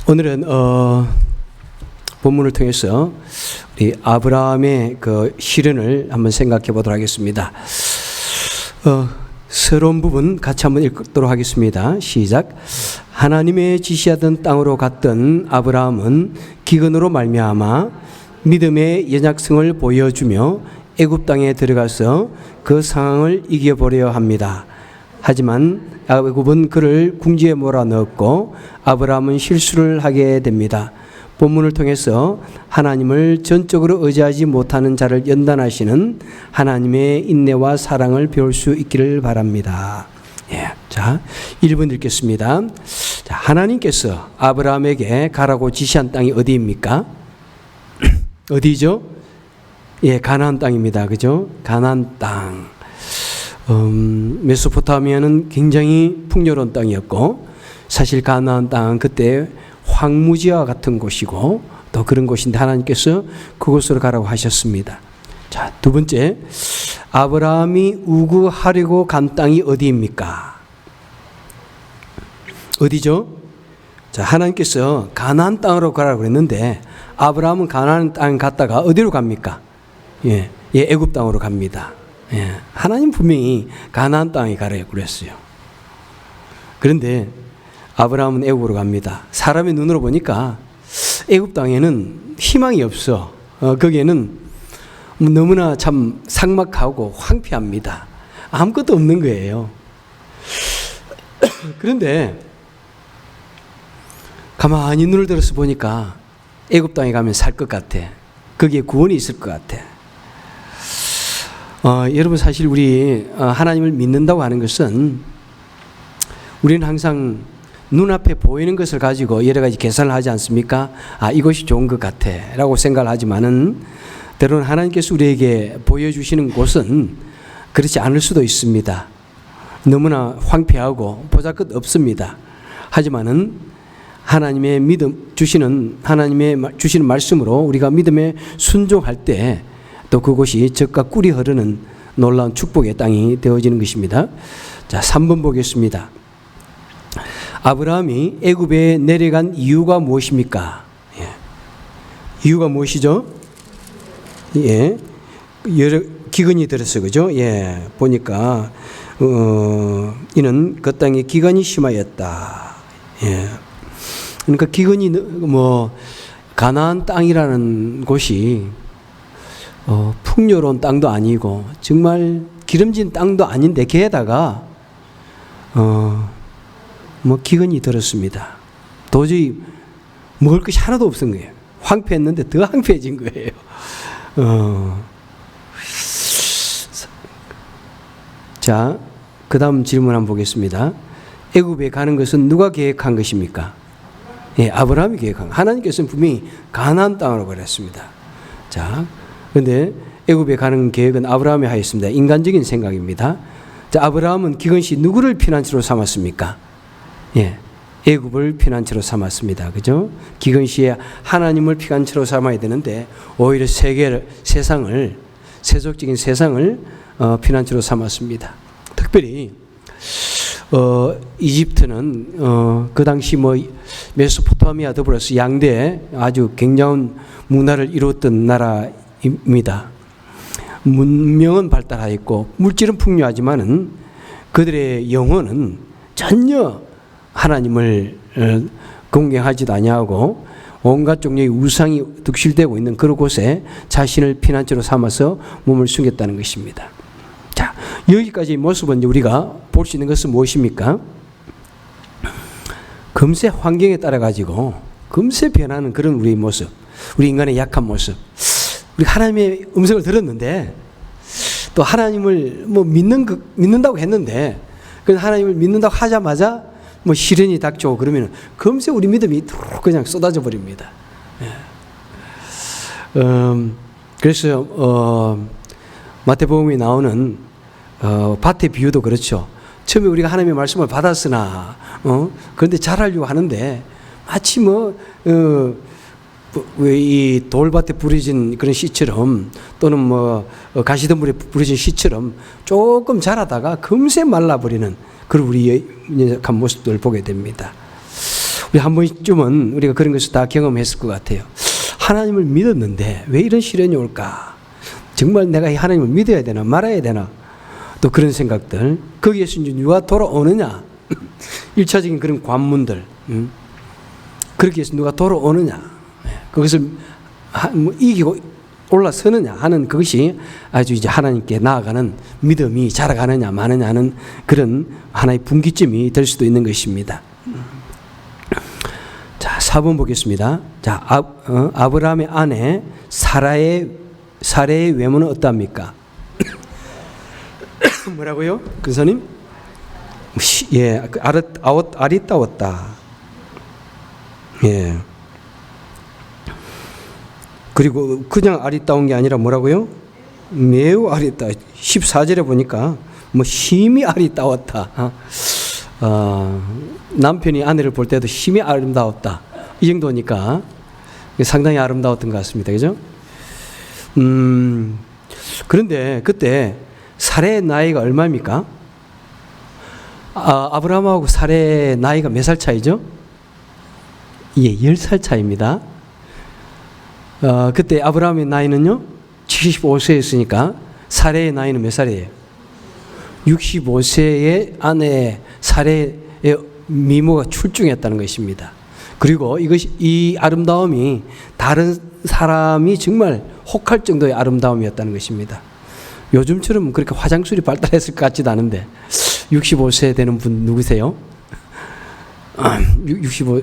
오늘은 본문을 통해서 우리 아브라함의 그 시련을 한번 생각해 보도록 하겠습니다. 새로운 부분 같이 한번 읽도록 하겠습니다. 시작. 하나님의 지시하던 땅으로 갔던 아브라함은 기근으로 말미암아 믿음의 연약성을 보여주며 애굽 땅에 들어가서 그 상황을 이겨보려 합니다. 하지만 애굽은 그를 궁지에 몰아넣었고 아브라함은 실수를 하게 됩니다. 본문을 통해서 하나님을 전적으로 의지하지 못하는 자를 연단하시는 하나님의 인내와 사랑을 배울 수 있기를 바랍니다. 자, 1번 읽겠습니다. 자, 하나님께서 아브라함에게 가라고 지시한 땅이 어디입니까? 어디죠? 가나안 땅입니다. 그죠? 가나안 땅. 메소포타미아는 굉장히 풍요로운 땅이었고, 사실 가나안 땅은 그때 황무지와 같은 곳이고 또 그런 곳인데 하나님께서 그곳으로 가라고 하셨습니다. 자, 두 번째, 아브라함이 우구하려고 간 땅이 어디입니까? 어디죠? 자, 하나님께서 가나안 땅으로 가라고 했는데 아브라함은 가나안 땅 갔다가 어디로 갑니까? 애굽 땅으로 갑니다. 하나님 분명히 가나안 땅에 가라고 그랬어요. 그런데 아브라함은 애굽으로 갑니다. 사람의 눈으로 보니까 애굽 땅에는 희망이 없어. 거기에는 너무나 참 삭막하고 황폐합니다. 아무것도 없는 거예요. 그런데 가만히 눈을 들어서 보니까 애굽 땅에 가면 살 것 같아. 거기에 구원이 있을 것 같아. 여러분, 사실 우리 하나님을 믿는다고 하는 것은 우리는 항상 눈앞에 보이는 것을 가지고 여러 가지 계산을 하지 않습니까? 이것이 좋은 것 같아 라고 생각을 하지만은 때로는 하나님께서 우리에게 보여주시는 곳은 그렇지 않을 수도 있습니다. 너무나 황폐하고 보잘것 없습니다. 하지만은 하나님의 하나님의 주시는 말씀으로 우리가 믿음에 순종할 때 또 그곳이 젖과 꿀이 흐르는 놀라운 축복의 땅이 되어지는 것입니다. 자, 3번 보겠습니다. 아브라함이 애굽에 내려간 이유가 무엇입니까? 이유가 무엇이죠? 여러 기근이 들었어요. 그죠? 보니까 이는 그 땅에 기근이 심하였다. 그러니까 기근이 가나안 땅이라는 곳이 풍요로운 땅도 아니고 정말 기름진 땅도 아닌데 게다가 기근이 들었습니다. 도저히 먹을 것이 하나도 없은 거예요. 황폐했는데 더 황폐해진 거예요. 자, 그 다음 질문 한번 보겠습니다. 애굽에 가는 것은 누가 계획한 것입니까? 아브라함이 계획한 것. 하나님께서는 분명히 가나안 땅으로 그랬습니다. 자, 그런데 애굽에 가는 계획은 아브라함이 하였습니다. 인간적인 생각입니다. 자, 아브라함은 기근 시 누구를 피난처로 삼았습니까? 애굽을 피난처로 삼았습니다. 그죠? 기근 시에 하나님을 피난처로 삼아야 되는데 오히려 세상적인 세상을 피난처로 삼았습니다. 특별히 이집트는 그 당시 메소포타미아 더불어서 양대 아주 굉장한 문화를 이루었던 나라입니다. 문명은 발달하였고 물질은 풍요하지만은 그들의 영혼은 전혀 하나님을 공경하지도 아니하고 온갖 종류의 우상이 득실되고 있는 그런 곳에 자신을 피난처로 삼아서 몸을 숨겼다는 것입니다. 자, 여기까지의 모습은 우리가 볼 수 있는 것은 무엇입니까? 금세 환경에 따라 가지고 금세 변하는 그런 우리의 모습, 우리 인간의 약한 모습. 우리 하나님의 음성을 들었는데 또 하나님을 믿는다고 했는데 그 하나님을 믿는다고 하자마자 시련이 닥쳐오고 그러면 금세 우리 믿음이 그냥 쏟아져 버립니다. 그래서 마태복음에 나오는 밭의 비유도 그렇죠. 처음에 우리가 하나님의 말씀을 받았으나 그런데 잘하려고 하는데 마치 이 돌밭에 부러진 그런 씨처럼 또는 가시덤불에 부러진 씨처럼 조금 자라다가 금세 말라버리는 그런 우리의 약한 모습들을 보게 됩니다. 우리 한 번쯤은 우리가 그런 것을 다 경험했을 것 같아요. 하나님을 믿었는데 왜 이런 시련이 올까? 정말 내가 이 하나님을 믿어야 되나 말아야 되나? 또 그런 생각들. 거기에서 이제 누가 돌아오느냐? 1차적인 그런 관문들. 그렇게 해서 누가 돌아오느냐? 그것을 이기고 올라서느냐 하는 그것이 아주 이제 하나님께 나아가는 믿음이 자라가느냐 마느냐 하는 그런 하나의 분기점이 될 수도 있는 것입니다. 자, 4번 보겠습니다. 자, 아브라함의 아내 사라의 외모는 어떠합니까? 뭐라고요? 근사님? 예, 아리따웠다. 예. 그리고 그냥 아리따운 게 아니라 뭐라고요? 매우 아리따. 14절에 보니까 뭐 힘이 아리따웠다. 남편이 아내를 볼 때도 힘이 아름다웠다. 이 정도니까 상당히 아름다웠던 것 같습니다. 그죠? 그런데 그때 사레의 나이가 얼마입니까? 아브라함하고 사레의 나이가 몇 살 차이죠? 예, 10살 차이입니다. 그때 아브라함의 나이는요, 75세였으니까 사레의 나이는 몇 살이에요? 65세의 아내 사레의 미모가 출중했다는 것입니다. 그리고 이 아름다움이 다른 사람이 정말 혹할 정도의 아름다움이었다는 것입니다. 요즘처럼 그렇게 화장술이 발달했을 것 같지도 않은데 65세 되는 분 누구세요? 65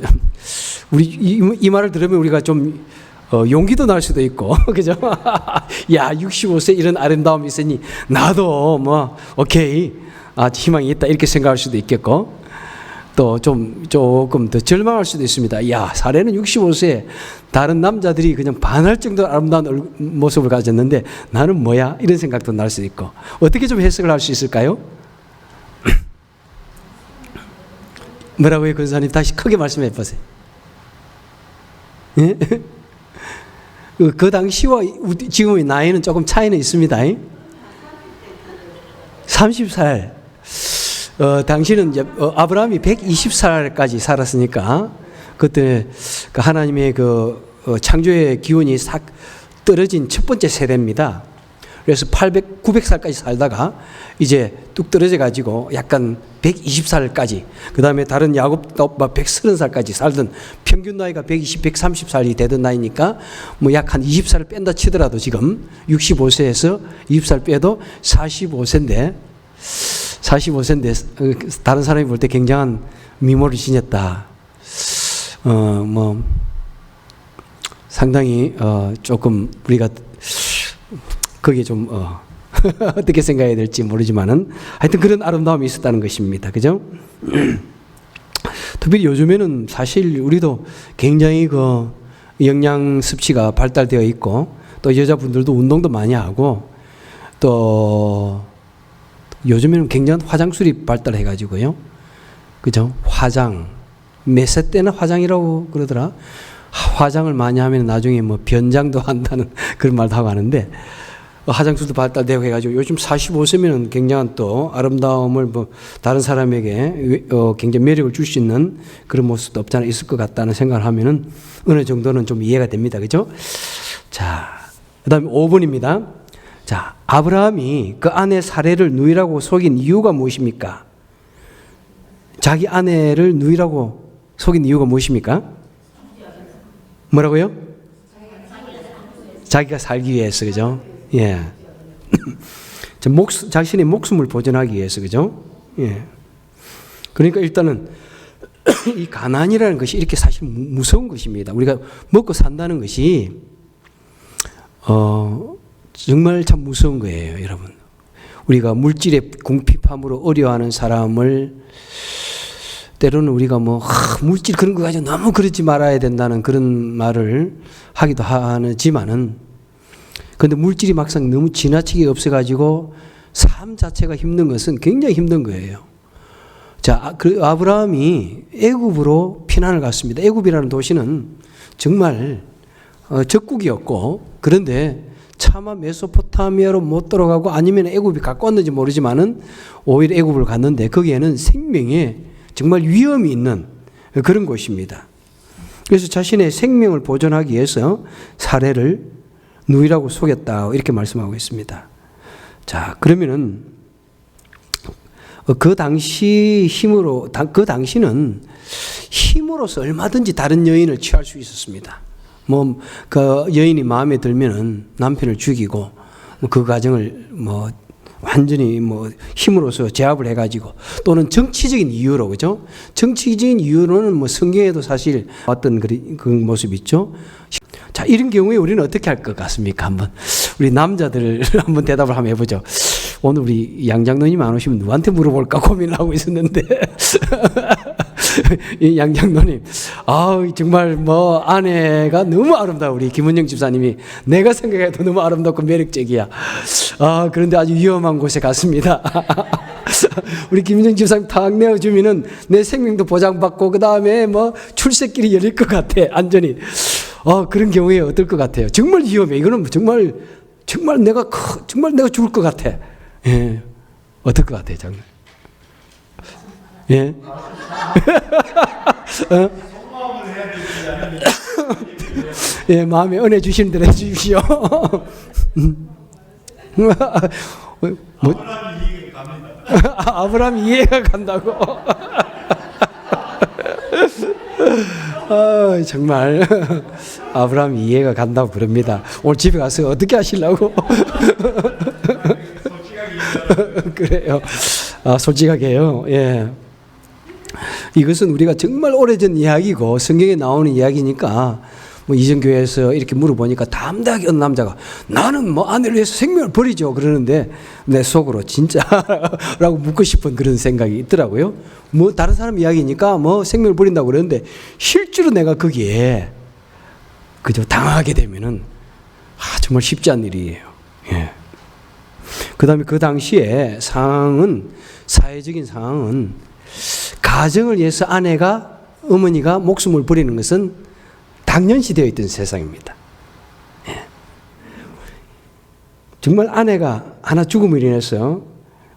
우리 이 말을 들으면 우리가 좀 용기도 날 수도 있고 그죠? 야 65세 이런 아름다움이 있으니 나도 뭐 오케이 희망이 있다 이렇게 생각할 수도 있겠고 또 조금 더 절망할 수도 있습니다. 야 사례는 65세 다른 남자들이 그냥 반할 정도로 아름다운 모습을 가졌는데 나는 뭐야 이런 생각도 날 수도 있고 어떻게 좀 해석을 할 수 있을까요? 뭐라고요, 권사님? 다시 크게 말씀해 보세요. 예? 그 당시와 지금의 나이는 조금 차이는 있습니다. 30살. 당시는 이제 아브라함이 120살까지 살았으니까 그때 그 하나님의 창조의 기운이 싹 떨어진 첫 번째 세대입니다. 그래서 900살까지 살다가 이제 뚝 떨어져 가지고 약간 120살까지 그 다음에 다른 야곱도 130살까지 살던 평균 나이가 120, 130살이 되던 나이니까 뭐 약 한 20살을 뺀다 치더라도 지금 65세에서 20살 빼도 45세인데 다른 사람이 볼 때 굉장한 미모를 지녔다. 뭐 상당히 조금 우리가 거기에 좀 어떻게 생각해야 될지 모르지만은 하여튼 그런 아름다움이 있었다는 것입니다. 그죠? 특별히 요즘에는 사실 우리도 굉장히 영양 섭취가 발달되어 있고 또 여자분들도 운동도 많이 하고 또 요즘에는 굉장한 화장술이 발달해 가지고요. 그죠? 몇 세 때는 화장이라고 그러더라. 화장을 많이 하면 나중에 뭐 변장도 한다는 그런 말도 하고 하는데 화장술도 발달되고 해가지고 요즘 45세면 굉장한 또 아름다움을 뭐 다른 사람에게 굉장히 매력을 줄 수 있는 그런 모습도 없잖아 있을 것 같다는 생각을 하면은 어느 정도는 좀 이해가 됩니다. 그죠? 자, 그 다음에 5번입니다. 자, 아브라함이 그 아내 사레를 누이라고 속인 이유가 무엇입니까? 자기 아내를 누이라고 속인 이유가 무엇입니까? 뭐라고요? 자기가 살기 위해서, 그죠? 예. 자신의 목숨을 보존하기 위해서, 그죠? 예. 그러니까 일단은 이 가난이라는 것이 이렇게 사실 무서운 것입니다. 우리가 먹고 산다는 것이, 정말 참 무서운 거예요, 여러분. 우리가 물질의 궁핍함으로 어려워하는 사람을 때로는 우리가 물질 그런 거 가지고 너무 그러지 말아야 된다는 그런 말을 하기도 하지만은 근데 물질이 막상 너무 지나치게 없어가지고 삶 자체가 힘든 것은 굉장히 힘든 거예요. 자, 그 아브라함이 애굽으로 피난을 갔습니다. 애굽이라는 도시는 정말 적국이었고 그런데 차마 메소포타미아로 못 들어가고 아니면 애굽이 가까웠는지 모르지만은 오히려 애굽을 갔는데 거기에는 생명에 정말 위험이 있는 그런 곳입니다. 그래서 자신의 생명을 보존하기 위해서 사례를 누이라고 속였다 이렇게 말씀하고 있습니다. 자, 그러면은 그 당시 힘으로 그 당시는 힘으로서 얼마든지 다른 여인을 취할 수 있었습니다. 뭐 그 여인이 마음에 들면은 남편을 죽이고 그 가정을 뭐 완전히 뭐 힘으로서 제압을 해가지고 또는 정치적인 이유로 그죠? 정치적인 이유로는 뭐 성경에도 사실 어떤 그 모습이 있죠. 자, 이런 경우에 우리는 어떻게 할 것 같습니까? 한번 우리 남자들 한번 대답을 한번 해보죠. 오늘 우리 양 장로님 안 오시면 누구한테 물어볼까 고민을 하고 있었는데 이 양 장로님, 정말 뭐 아내가 너무 아름다워. 우리 김은영 집사님이 내가 생각해도 너무 아름답고 매력적이야. 그런데 아주 위험한 곳에 갔습니다. 우리 김은영 집사님 탁 내어주면은 내 생명도 보장받고 그 다음에 뭐 출세길이 열릴 것 같아. 안전히. 그런 경우에 어떨 것 같아요? 정말 위험해. 이거는 정말 내가 죽을 것 같아. 예, 어떨 것 같아요, 장로? 예. 예, 마음에 은혜 주시는 대로 해주십시오. 아브라함 이해가 간다고. 정말 아브라함 이해가 간다고 그럽니다. 오늘 집에 가서 어떻게 하시려고? 그래요. 솔직하게요. 예. 이것은 우리가 정말 오래전 이야기고 성경에 나오는 이야기니까 뭐 이전교회에서 이렇게 물어보니까 담대하게 어느 남자가 나는 뭐 아내를 위해서 생명을 버리죠 그러는데 내 속으로 진짜라고 묻고 싶은 그런 생각이 있더라고요. 뭐 다른 사람 이야기니까 뭐 생명을 버린다고 그러는데 실제로 내가 거기에 그저 당하게 되면은 정말 쉽지 않은 일이에요. 예. 그다음에 그 당시에 사회적인 상황은 가정을 위해서 어머니가 목숨을 버리는 것은 당연시 되어 있던 세상입니다. 예. 정말 아내가 하나 죽음으로 인해서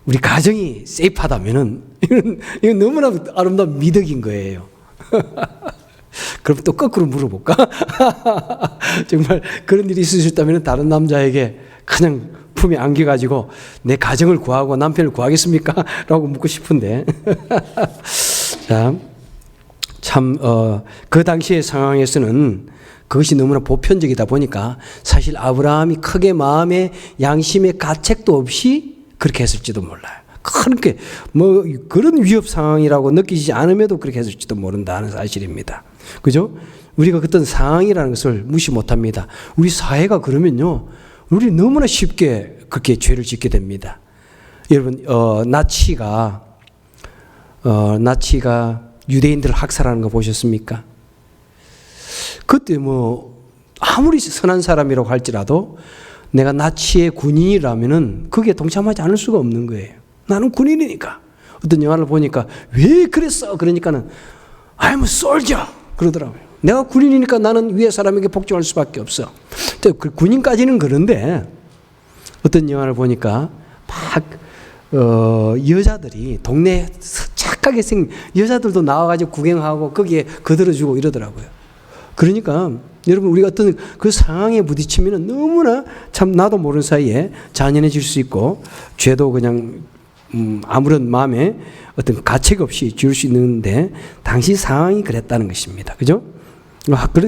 우리 가정이 세이프하다면은 이건 너무나 아름다운 미덕인 거예요. 그럼 또 거꾸로 물어볼까? 정말 그런 일이 있으셨다면 다른 남자에게 그냥 품에 안겨가지고 내 가정을 구하고 남편을 구하겠습니까? 라고 묻고 싶은데. 자, 참, 그 당시의 상황에서는 그것이 너무나 보편적이다 보니까 사실 아브라함이 크게 마음에 양심의 가책도 없이 그렇게 했을지도 몰라요. 그렇게 뭐 그런 위협 상황이라고 느끼지 않음에도 그렇게 했을지도 모른다는 사실입니다. 그죠? 우리가 어떤 상황이라는 것을 무시 못합니다. 우리 사회가 그러면요, 우리 너무나 쉽게 그렇게 죄를 짓게 됩니다. 여러분, 나치가 유대인들을 학살하는 거 보셨습니까? 그때 뭐 아무리 선한 사람이라고 할지라도 내가 나치의 군인이라면은 그게 동참하지 않을 수가 없는 거예요. 나는 군인이니까. 어떤 영화를 보니까 왜 그랬어? 그러니까는 I'm a soldier 그러더라고요. 내가 군인이니까 나는 위에 사람에게 복종할 수밖에 없어. 그 군인까지는 그런데 어떤 영화를 보니까 막 여자들이 동네에 착하게 생긴 여자들도 나와가지고 구경하고 거기에 거들어주고 이러더라고요. 그러니까 여러분 우리가 어떤 그 상황에 부딪히면 너무나 참 나도 모르는 사이에 잔인해질 수 있고 죄도 그냥 아무런 마음에 어떤 가책 없이 지을 수 있는데 당시 상황이 그랬다는 것입니다. 그죠?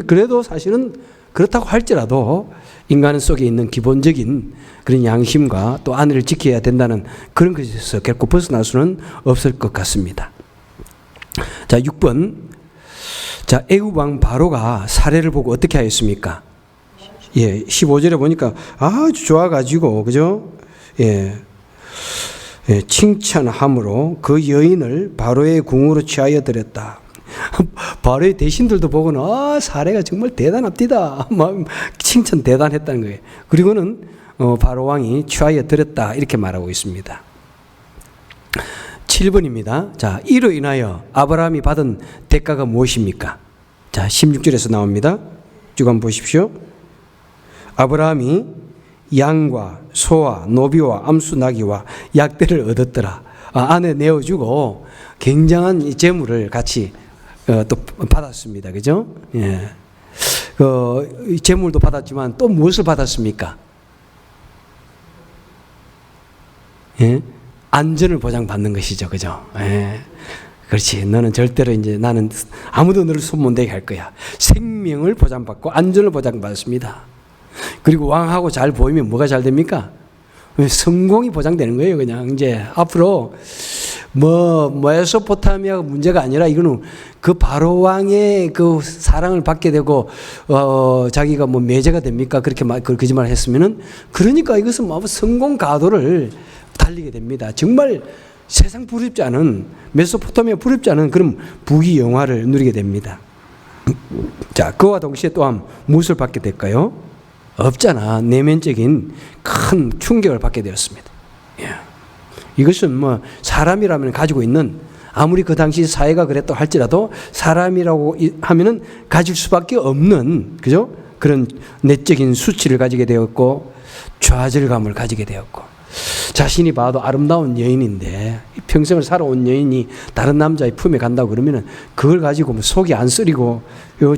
그래도 사실은 그렇다고 할지라도 인간 속에 있는 기본적인 그런 양심과 또 아내를 지켜야 된다는 그런 것에서 결코 벗어날 수는 없을 것 같습니다. 자, 6번. 자, 애굽 왕 바로가 사례를 보고 어떻게 하였습니까? 예, 15절에 보니까 아주 좋아가지고, 그죠? 예, 칭찬함으로 그 여인을 바로의 궁으로 취하여 드렸다. 바로의 대신들도 보고는 사례가 정말 대단합니다. 막 칭찬 대단했다는 거예요. 그리고는 바로 왕이 취하여 드렸다 이렇게 말하고 있습니다. 7번입니다. 자, 이로 인하여 아브라함이 받은 대가가 무엇입니까? 자, 16절에서 나옵니다. 쭉 한번 보십시오. 아브라함이 양과 소와 노비와 암수 나귀와 약대를 얻었더라. 아내 내어주고 굉장한 재물을 같이 또 받았습니다. 그죠? 예. 재물도 받았지만 또 무엇을 받았습니까? 예? 안전을 보장받는 것이죠. 그죠? 예. 그렇지. 너는 절대로 이제 나는 아무도 너를 손 못 대게 할 거야. 생명을 보장받고 안전을 보장받습니다. 그리고 왕하고 잘 보이면 뭐가 잘 됩니까? 성공이 보장되는 거예요. 그냥 이제 앞으로 메소포타미아가 문제가 아니라 이거는 그 바로 왕의 그 사랑을 받게 되고 자기가 뭐 매제가 됩니까? 그렇게 거짓말을 했으면은 그러니까 이것은 뭐 성공 가도를 달리게 됩니다. 정말 세상 부럽지 않은 메소포타미아 부럽지 않은 그런 부귀 영화를 누리게 됩니다. 자, 그와 동시에 또한 무엇을 받게 될까요? 없잖아. 내면적인 큰 충격을 받게 되었습니다. 예. 이것은 뭐 사람이라면 가지고 있는 아무리 그 당시 사회가 그랬다 할지라도 사람이라고 하면은 가질 수밖에 없는 그죠? 그런 내적인 수치를 가지게 되었고 좌절감을 가지게 되었고 자신이 봐도 아름다운 여인인데 평생을 살아온 여인이 다른 남자의 품에 간다고 그러면은 그걸 가지고 뭐 속이 안 쓰리고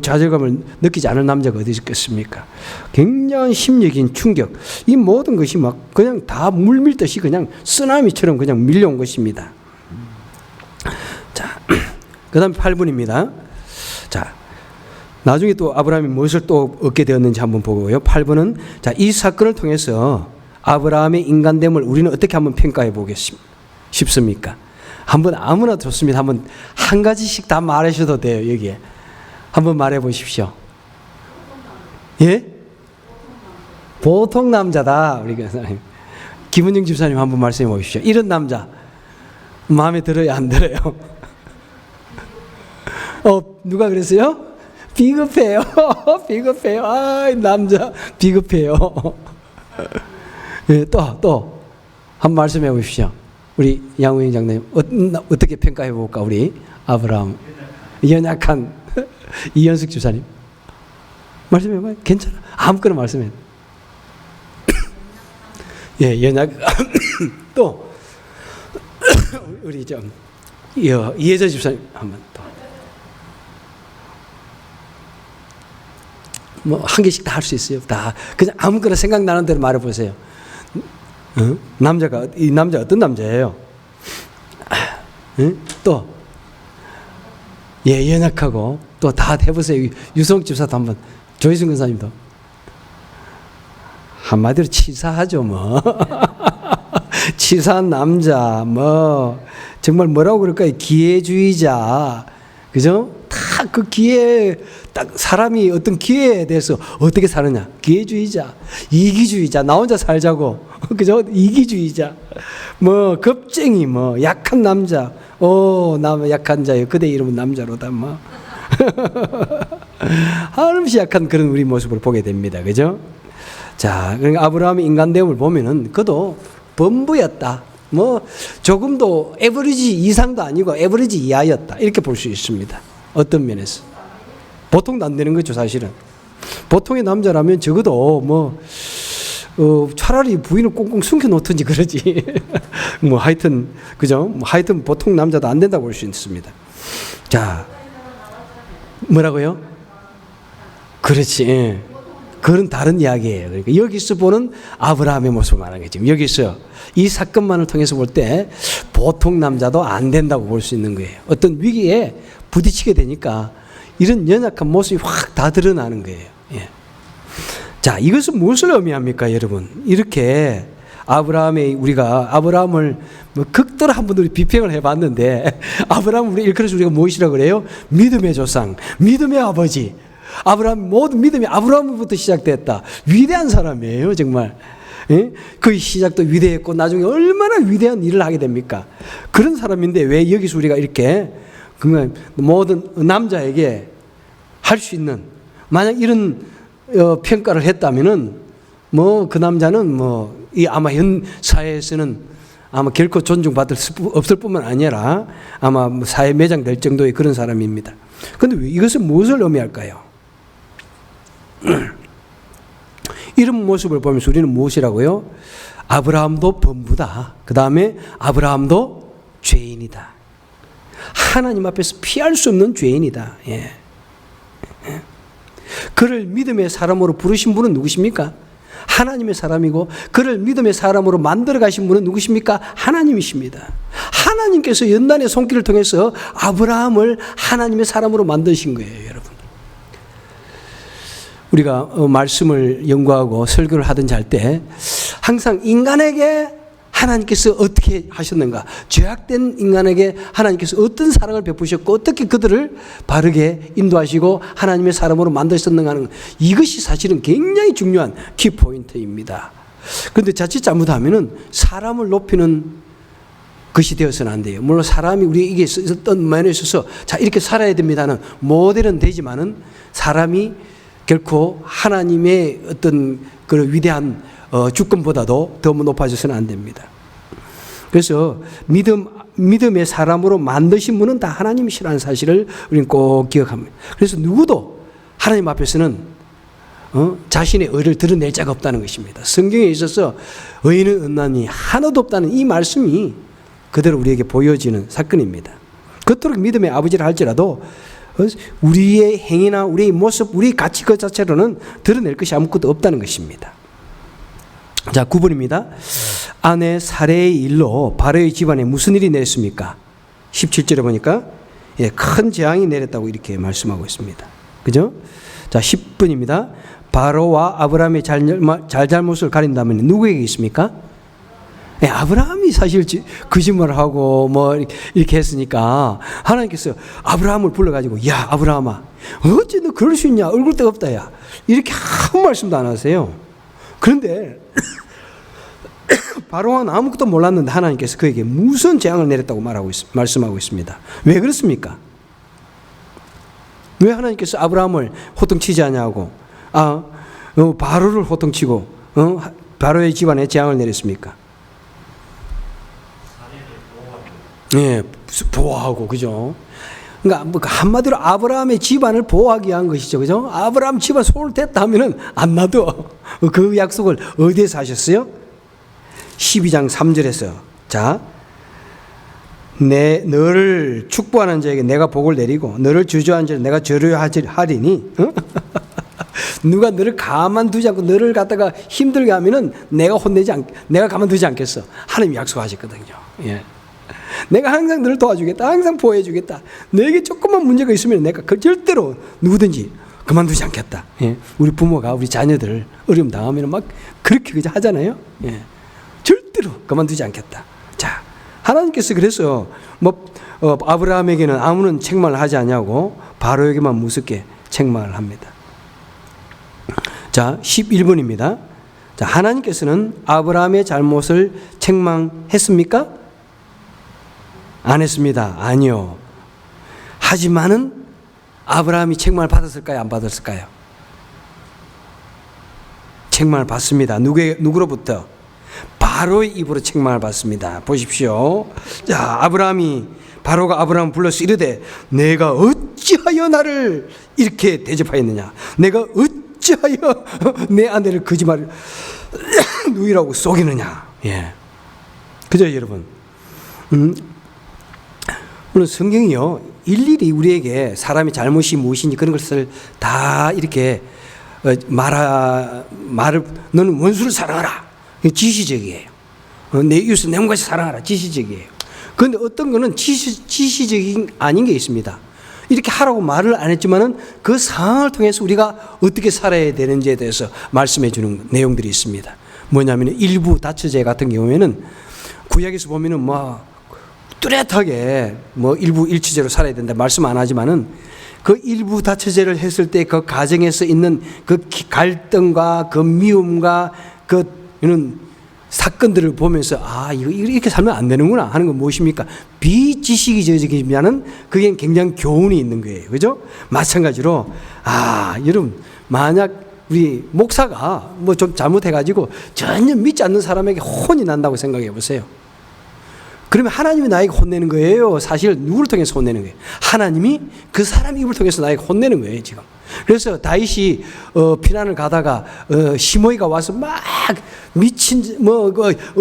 좌절감을 느끼지 않을 남자가 어디 있겠습니까? 굉장한 심리적인 충격. 이 모든 것이 막 그냥 다 물밀듯이 그냥 쓰나미처럼 그냥 밀려온 것입니다. 자, 그 다음 8분입니다. 자, 나중에 또 아브라함이 무엇을 또 얻게 되었는지 한번 보고요. 8분은 자, 이 사건을 통해서 아브라함의 인간됨을 우리는 어떻게 한번 평가해 보겠습니까? 한번 아무나 좋습니다. 한번 한 가지씩 다 말하셔도 돼요. 여기에 한번 말해 보십시오. 예? 보통 남자다. 우리 김은영 집사님 한번 말씀해 보십시오. 이런 남자 마음에 들어요, 안 들어요? 누가 그랬어요? 비겁해요. 비겁해요. 아, 남자 비겁해요. 예, 또 한 말씀해 보십시오. 우리 양우영 장로님 어떻게 평가해 볼까? 우리 아브라함 연약한 이현숙 집사님 말씀해 봐요. 괜찮아. 아무거나 말씀해. 예, 연약. 또 우리 좀 이혜자 집사님 한번 또. 뭐 한 개씩 다 할 수 있어요. 다 그냥 아무거나 생각나는 대로 말해 보세요. 남자가 이 남자 어떤 남자예요? 또 예, 연약하고 또 다 해보세요. 유성 집사도 한번 조희승 권사님도 한마디로 치사하죠 뭐. 치사한 남자 뭐 정말 뭐라고 그럴까요? 기회주의자 그죠? 다 그 기회 딱 사람이 어떤 기회에 대해서 어떻게 사느냐 기회주의자 이기주의자 나 혼자 살자고 그죠? 이기주의자 뭐 겁쟁이 뭐 약한 남자 나 약한 자요 그대 이름은 남자로다 뭐 한없이 약한 그런 우리 모습을 보게 됩니다. 그죠? 자, 그러니까 아브라함의 인간됨을 보면은 그도 범부였다. 뭐 조금도 에버리지 이상도 아니고 에버리지 이하였다. 이렇게 볼 수 있습니다. 어떤 면에서. 보통도 안 되는 거죠, 사실은. 보통의 남자라면 적어도 뭐 차라리 부인을 꽁꽁 숨겨 놓든지 그러지. 뭐 하여튼 그죠? 뭐 하여튼 보통 남자도 안 된다고 볼 수 있습니다. 자, 뭐라고요? 그렇지. 예. 그건 다른 이야기예요. 그러니까 여기서 보는 아브라함의 모습을 말하는 거지. 여기서 이 사건만을 통해서 볼 때 보통 남자도 안 된다고 볼 수 있는 거예요. 어떤 위기에 부딪히게 되니까 이런 연약한 모습이 확 다 드러나는 거예요. 예. 자, 이것은 무엇을 의미합니까, 여러분? 이렇게 우리가 아브라함을 뭐 극도로 한번 우리 비평을 해봤는데 아브라함을 우리 일컬어서 우리가 무엇이라고 그래요? 믿음의 조상, 믿음의 아버지. 아브라함 모든 믿음이 아브라함부터 시작됐다. 위대한 사람이에요, 정말. 예? 그 시작도 위대했고 나중에 얼마나 위대한 일을 하게 됩니까? 그런 사람인데 왜 여기서 우리가 이렇게 모든 남자에게 할 수 있는 만약 이런 평가를 했다면은 뭐 그 남자는 뭐 이 아마 현 사회에서는 아마 결코 존중받을 수 없을 뿐만 아니라 아마 사회 매장될 정도의 그런 사람입니다. 그런데 이것은 무엇을 의미할까요? 이런 모습을 보면서 우리는 무엇이라고요? 아브라함도 범부다. 그 다음에 아브라함도 죄인이다. 하나님 앞에서 피할 수 없는 죄인이다. 예. 그를 믿음의 사람으로 부르신 분은 누구십니까? 하나님의 사람이고 그를 믿음의 사람으로 만들어 가신 분은 누구십니까? 하나님이십니다. 하나님께서 연단의 손길을 통해서 아브라함을 하나님의 사람으로 만드신 거예요, 여러분. 우리가 말씀을 연구하고 설교를 하든지 할 때 항상 인간에게 하나님께서 어떻게 하셨는가, 죄악된 인간에게 하나님께서 어떤 사랑을 베푸셨고 어떻게 그들을 바르게 인도하시고 하나님의 사람으로 만드셨는가 하는, 이것이 사실은 굉장히 중요한 키포인트입니다. 그런데 자칫 잘못하면 사람을 높이는 것이 되어서는 안 돼요. 물론 사람이 우리에게 어떤 면에 있어서 자 이렇게 살아야 됩니다는 모델은 되지만은 사람이 결코 하나님의 어떤 그 위대한 주권보다도 더 높아져서는 안 됩니다. 그래서 믿음의 사람으로 만드신 분은 다 하나님이시라는 사실을 우리는 꼭 기억합니다. 그래서 누구도 하나님 앞에서는 자신의 의를 드러낼 자가 없다는 것입니다. 성경에 있어서 의인은 없나니 하나도 없다는 이 말씀이 그대로 우리에게 보여지는 사건입니다. 그토록 믿음의 아버지를 할지라도 우리의 행위나 우리의 모습, 우리의 가치 그 자체로는 드러낼 것이 아무것도 없다는 것입니다. 자, 9번입니다. 아내 사레의 일로 바로의 집안에 무슨 일이 내렸습니까? 17절에 보니까 큰 재앙이 내렸다고 이렇게 말씀하고 있습니다. 그죠? 자, 10번입니다. 바로와 아브라함의 잘잘못을 가린다면 누구에게 있습니까? 아브라함이 사실 거짓말을 하고 뭐 이렇게 했으니까 하나님께서 아브라함을 불러가지고 야 아브라함아 어째 너 그럴 수 있냐, 얼굴 데가 없다 야, 이렇게 아무 말씀도 안 하세요. 그런데 바로는 아무것도 몰랐는데 하나님께서 그에게 무슨 재앙을 내렸다고 말씀하고 있습니다. 왜 그렇습니까? 왜 하나님께서 아브라함을 호통치지 않냐고 바로를 호통치고 바로의 집안에 재앙을 내렸습니까? 예, 보호하고, 그죠? 그러니까 뭐 한마디로 아브라함의 집안을 보호하기 위한 것이죠, 그죠? 아브라함 집안 손을 댔다 하면은 안 놔둬. 그 약속을 어디에서 하셨어요? 12장 3절에서 자, 너를 축복하는 자에게 내가 복을 내리고 너를 저주하는 자에게 내가 저주하리니 누가 너를 가만두지 않고 너를 갖다가 힘들게 하면은 내가 가만두지 않겠어. 하나님이 약속하셨거든요. 예. 내가 항상 너를 도와주겠다. 항상 보호해주겠다. 너에게 조금만 문제가 있으면 내가 절대로 누구든지 그만두지 않겠다. 예. 우리 부모가 우리 자녀들 어려움 당하면 막 그렇게 그저 하잖아요. 예. 절대로 그만두지 않겠다. 자, 하나님께서 그래서 아브라함에게는 아무런 책망을 하지 않냐고 바로에게만 무섭게 책망을 합니다. 자, 11번입니다. 자, 하나님께서는 아브라함의 잘못을 책망했습니까? 안 했습니다. 아니요. 하지만은 아브라함이 책망을 받았을까요? 안 받았을까요? 책망을 받습니다. 누구로부터? 바로의 입으로 책망을 받습니다. 보십시오. 자, 바로가 아브라함을 불러서 이르되 내가 어찌하여 나를 이렇게 대접하였느냐? 내가 어찌하여 내 아내를 거짓말 누이라고 속이느냐? 예. 그죠, 여러분? 물론 성경이요, 일일이 우리에게 사람의 잘못이 무엇인지 그런 것을 다 이렇게 말을 너는 원수를 사랑하라. 지시적이에요. 내 이웃을 내 몸같이 사랑하라. 지시적이에요. 그런데 어떤 거는 지시적인 아닌 게 있습니다. 이렇게 하라고 말을 안 했지만은 그 상황을 통해서 우리가 어떻게 살아야 되는지에 대해서 말씀해 주는 내용들이 있습니다. 뭐냐면 일부 다처제 같은 경우에는 구약에서 보면은 뚜렷하게 일부 일치제로 살아야 된다 말씀 안 하지만은 그 일부 다처제를 했을 때 그 가정에서 있는 그 갈등과 그 미움과 이런 사건들을 보면서 이거 이렇게 살면 안 되는구나 하는 건 무엇입니까? 비지식이적이면은 그게 굉장히 교훈이 있는 거예요. 그죠? 마찬가지로 여러분 만약 우리 목사가 좀 잘못해가지고 전혀 믿지 않는 사람에게 혼이 난다고 생각해 보세요. 그러면 하나님이 나에게 혼내는 거예요? 사실 누구를 통해서 혼내는 거예요? 하나님이 그 사람 입을 통해서 나에게 혼내는 거예요, 지금. 그래서 다윗이 피난을 가다가 시므이가 와서 막 미친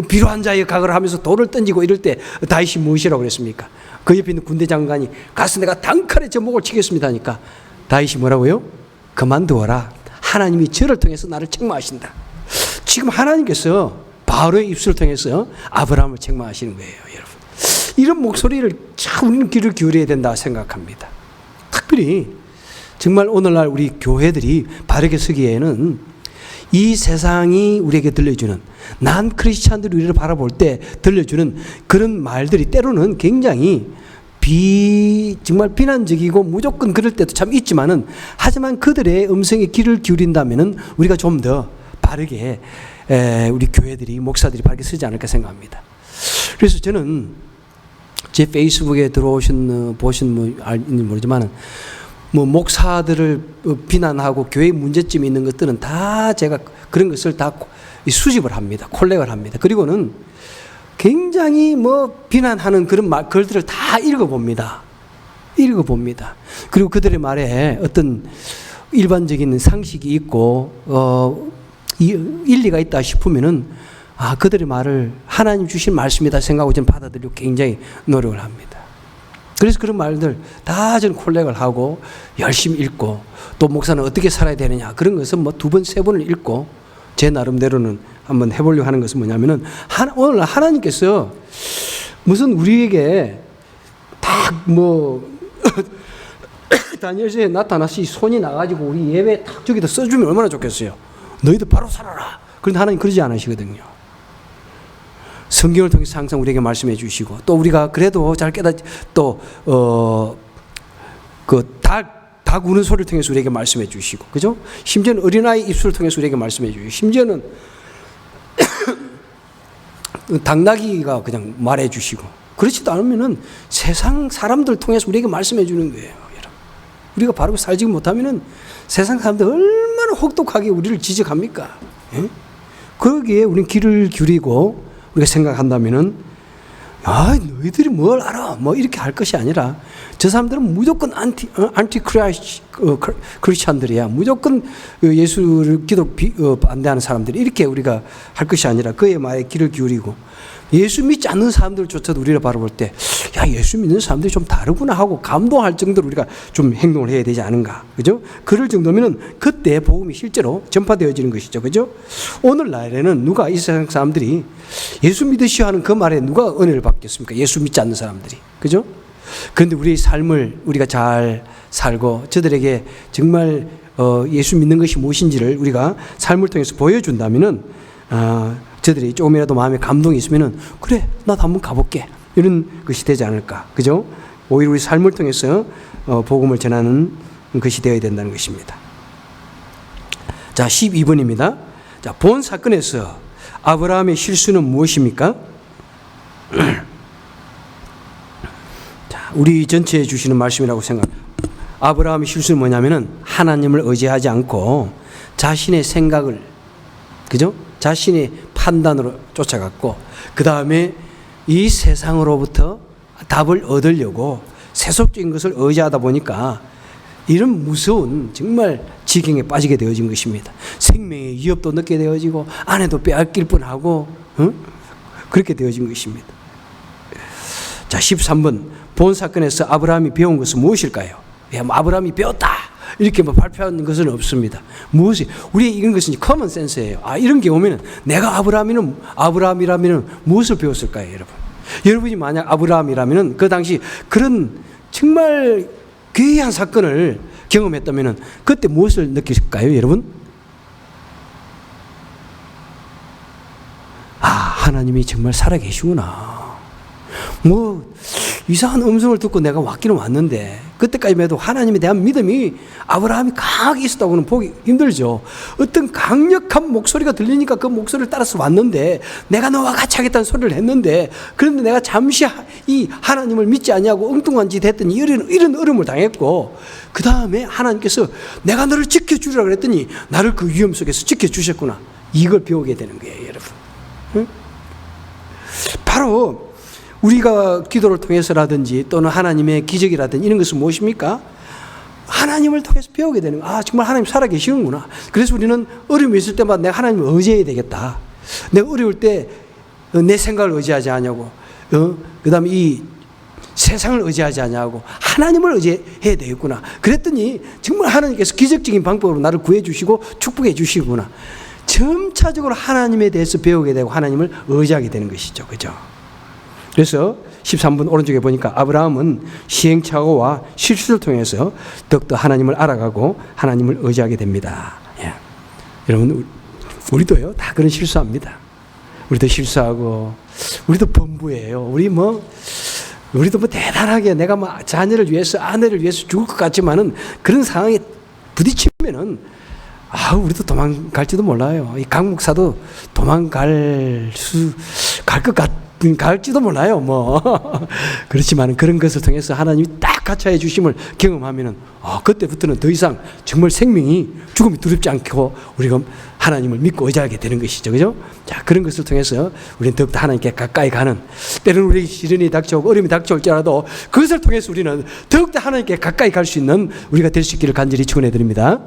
비루한 자의 각을 하면서 돌을 던지고 이럴 때 다윗이 무엇이라고 그랬습니까? 그 옆에 있는 군대 장관이 가서 내가 단칼에 저 목을 치겠습니다 하니까 다윗이 뭐라고요? 그만두어라. 하나님이 저를 통해서 나를 책망하신다. 지금 하나님께서 바로의 입술을 통해서 아브라함을 책망하시는 거예요, 여러분. 이런 목소리를 참 우리는 귀를 기울여야 된다 생각합니다. 특별히 정말 오늘날 우리 교회들이 바르게 서기에는 이 세상이 우리에게 들려주는, 난 크리스찬들이 우리를 바라볼 때 들려주는 그런 말들이 때로는 굉장히 정말 비난적이고 무조건 그럴 때도 참 있지만은, 하지만 그들의 음성에 귀를 기울인다면은 우리가 좀 더 바르게 우리 교회들이, 목사들이 바르게 서지 않을까 생각합니다. 그래서 저는 제 페이스북에 보신 알는지 모르지만은 목사들을 비난하고 교회 문제점이 있는 것들은 다 제가 그런 것을 다 수집을 합니다. 콜렉을 합니다. 그리고는 굉장히 비난하는 그런 글들을 다 읽어봅니다. 그리고 그들의 말에 어떤 일반적인 상식이 있고 일리가 있다 싶으면은 그들의 말을 하나님 주신 말씀이다 생각하고 저는 받아들이고 굉장히 노력을 합니다. 그래서 그런 말들 다 저는 콜렉을 하고 열심히 읽고, 또 목사는 어떻게 살아야 되느냐 그런 것은 2번, 3번을 읽고 제 나름대로는 한번 해보려고 하는 것은 뭐냐면은, 오늘 하나님께서 무슨 우리에게 딱 다니엘서에 나타나서 손이 나가지고 우리 예배 딱 저기다 써주면 얼마나 좋겠어요. 너희들 바로 살아라. 그런데 하나님 그러지 않으시거든요. 성경을 통해서 항상 우리에게 말씀해 주시고, 또 우리가 그래도 잘 닭 우는 소리를 통해서 우리에게 말씀해 주시고, 그죠? 심지어는 어린아이 입술을 통해서 우리에게 말씀해 주시고, 심지어는 당나귀가 그냥 말해 주시고, 그렇지도 않으면은 세상 사람들 통해서 우리에게 말씀해 주는 거예요, 여러분. 우리가 바르고 살지 못하면은 세상 사람들 얼마나 혹독하게 우리를 지적합니까? 예? 거기에 우리는 귀를 기울이고 우리가 생각한다면은, 너희들이 뭘 알아? 이렇게 할 것이 아니라, 저 사람들은 무조건 크리스찬들이야. 무조건 예수를 반대하는 사람들이, 이렇게 우리가 할 것이 아니라 그의 말에 귀를 기울이고, 예수 믿지 않는 사람들조차도 우리를 바라볼 때, 예수 믿는 사람들이 좀 다르구나 하고 감동할 정도로 우리가 좀 행동을 해야 되지 않은가, 그죠? 그럴 정도면은 그때 복음이 실제로 전파되어지는 것이죠, 그죠? 오늘날에는 누가, 이 세상 사람들이 예수 믿으시오 하는 그 말에 누가 은혜를 받겠습니까? 예수 믿지 않는 사람들이, 그죠? 그런데 우리의 삶을 우리가 잘 살고 저들에게 정말 예수 믿는 것이 무엇인지를 우리가 삶을 통해서 보여준다면은, 저들이 조금이라도 마음에 감동이 있으면은, 그래, 나도 한번 가볼게, 이런 것이 되지 않을까, 그죠? 오히려 우리 삶을 통해서 복음을 전하는 것이 되어야 된다는 것입니다. 자, 12번입니다. 자, 본 사건에서 아브라함의 실수는 무엇입니까? 자, 우리 전체에 주시는 말씀이라고 생각합니다. 아브라함의 실수는 뭐냐면은, 하나님을 의지하지 않고 자신의 생각을, 그죠? 자신의 판단으로 쫓아갔고, 그 다음에 이 세상으로부터 답을 얻으려고 세속적인 것을 의지하다 보니까 이런 무서운 정말 지경에 빠지게 되어진 것입니다. 생명의 위협도 느끼게 되어지고, 아내도 빼앗길 뻔하고, 그렇게 되어진 것입니다. 자, 13번. 본 사건에서 아브라함이 배운 것은 무엇일까요? 아브라함이 배웠다, 이렇게 발표하는 것은 없습니다. 무엇이, 우리 이런 것은 커먼 센스예요. 이런 게 오면은 내가 아브라함이라면은 무엇을 배웠을까요, 여러분? 여러분이 만약 아브라함이라면은 그 당시 그런 정말 귀한 사건을 경험했다면은 그때 무엇을 느끼실까요, 여러분? 하나님이 정말 살아계시구나. 이상한 음성을 듣고 내가 왔기는 왔는데, 그때까지만 해도 하나님에 대한 믿음이 아브라함이 강하게 있었다고는 보기 힘들죠. 어떤 강력한 목소리가 들리니까 그 목소리를 따라서 왔는데, 내가 너와 같이 하겠다는 소리를 했는데, 그런데 내가 잠시 이 하나님을 믿지 않냐고 엉뚱한 짓 했더니 이런 어려움을 당했고, 그 다음에 하나님께서 내가 너를 지켜주리라 그랬더니 나를 그 위험 속에서 지켜주셨구나. 이걸 배우게 되는 거예요, 여러분. 응? 바로 우리가 기도를 통해서라든지 또는 하나님의 기적이라든지 이런 것은 무엇입니까? 하나님을 통해서 배우게 되는 거야. 정말 하나님 살아계시는구나. 그래서 우리는 어려움이 있을 때마다 내가 하나님을 의지해야 되겠다. 내가 어려울 때 내 생각을 의지하지 않냐고. 그 다음에 이 세상을 의지하지 않냐고 하나님을 의지해야 되겠구나. 그랬더니 정말 하나님께서 기적적인 방법으로 나를 구해 주시고 축복해 주시구나. 점차적으로 하나님에 대해서 배우게 되고 하나님을 의지하게 되는 것이죠. 그죠? 그래서 13분 오른쪽에 보니까 아브라함은 시행착오와 실수를 통해서 더욱더 하나님을 알아가고 하나님을 의지하게 됩니다. 예. 여러분, 우리도요, 다 그런 실수합니다. 우리도 실수하고, 우리도 범부예요. 우리도 대단하게 내가 자녀를 위해서, 아내를 위해서 죽을 것 같지만은 그런 상황에 부딪히면은 우리도 도망갈지도 몰라요. 이 강 목사도 갈지도 몰라요. 그렇지만 그런 것을 통해서 하나님이 딱 가차해 주심을 경험하면은 그때부터는 더 이상 정말 죽음이 두렵지 않고 우리가 하나님을 믿고 의지하게 되는 것이죠. 그죠? 자, 그런 것을 통해서 우리는 더욱더 하나님께 가까이 가는, 때로는 우리에게 시련이 닥쳐오고 어려움이 닥쳐올지라도 그것을 통해서 우리는 더욱더 하나님께 가까이 갈 수 있는 우리가 될 수 있기를 간절히 축원해 드립니다.